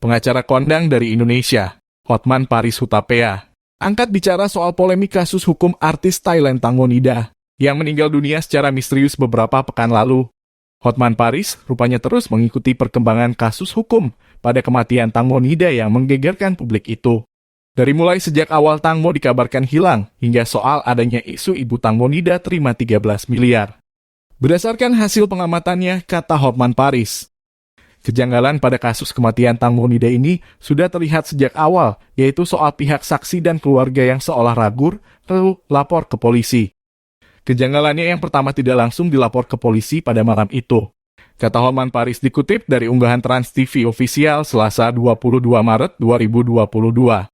pengacara kondang dari Indonesia, Hotman Paris Hutapea, angkat bicara soal polemik kasus hukum artis Thailand Tangonida yang meninggal dunia secara misterius beberapa pekan lalu. Hotman Paris rupanya terus mengikuti perkembangan kasus hukum pada kematian Tangonida yang menggegerkan publik itu. Dari mulai sejak awal Tangmo dikabarkan hilang, hingga soal adanya isu ibu Tangonida terima 13 miliar. Berdasarkan hasil pengamatannya, kata Hotman Paris, kejanggalan pada kasus kematian Tangonida ini sudah terlihat sejak awal, yaitu soal pihak saksi dan keluarga yang seolah ragu, lalu lapor ke polisi. Kejanggalannya yang pertama tidak langsung dilapor ke polisi pada malam itu. Kata Hotman Paris dikutip dari unggahan Trans TV official Selasa 22 Maret 2022.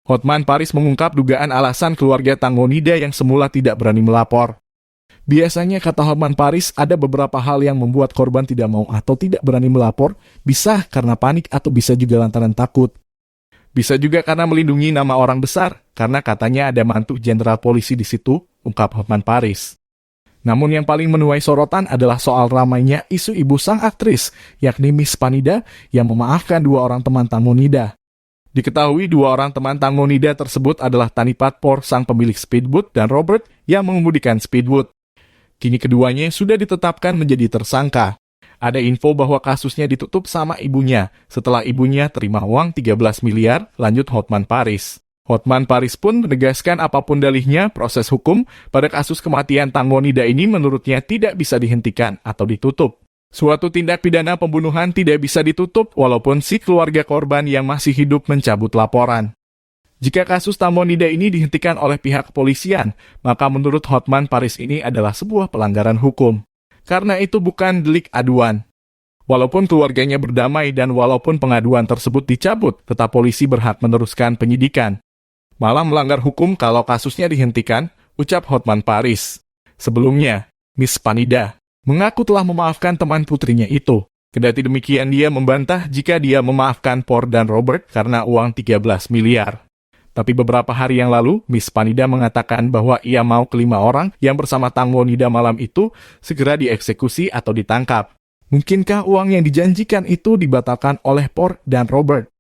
Hotman Paris mengungkap dugaan alasan keluarga Tangonida yang semula tidak berani melapor. Biasanya, kata Hotman Paris, ada beberapa hal yang membuat korban tidak mau atau tidak berani melapor, bisa karena panik atau bisa juga lantaran takut. Bisa juga karena melindungi nama orang besar, karena katanya ada mantu jenderal polisi di situ, ungkap Hotman Paris. Namun yang paling menuai sorotan adalah soal ramainya isu ibu sang aktris, yakni Miss Panida, yang memaafkan dua orang teman Tangonida. Diketahui dua orang teman Tangonida tersebut adalah Tanipat Por, sang pemilik speedboat, dan Robert yang mengemudikan speedboat. Kini keduanya sudah ditetapkan menjadi tersangka. Ada info bahwa kasusnya ditutup sama ibunya setelah ibunya terima uang 13 miliar, lanjut Hotman Paris. Hotman Paris pun menegaskan apapun dalihnya, proses hukum pada kasus kematian Tangonida ini menurutnya tidak bisa dihentikan atau ditutup. Suatu tindak pidana pembunuhan tidak bisa ditutup walaupun si keluarga korban yang masih hidup mencabut laporan. Jika kasus Tangonida ini dihentikan oleh pihak kepolisian, maka menurut Hotman Paris ini adalah sebuah pelanggaran hukum. Karena itu bukan delik aduan. Walaupun keluarganya berdamai dan walaupun pengaduan tersebut dicabut, tetap polisi berhak meneruskan penyidikan. Malah melanggar hukum kalau kasusnya dihentikan, ucap Hotman Paris. Sebelumnya, Miss Panida mengaku telah memaafkan teman putrinya itu. Kendati demikian, dia membantah jika dia memaafkan Por dan Robert karena uang 13 miliar. Tapi beberapa hari yang lalu, Miss Panida mengatakan bahwa ia mau kelima orang yang bersama Tangonida malam itu segera dieksekusi atau ditangkap. Mungkinkah uang yang dijanjikan itu dibatalkan oleh Por dan Robert?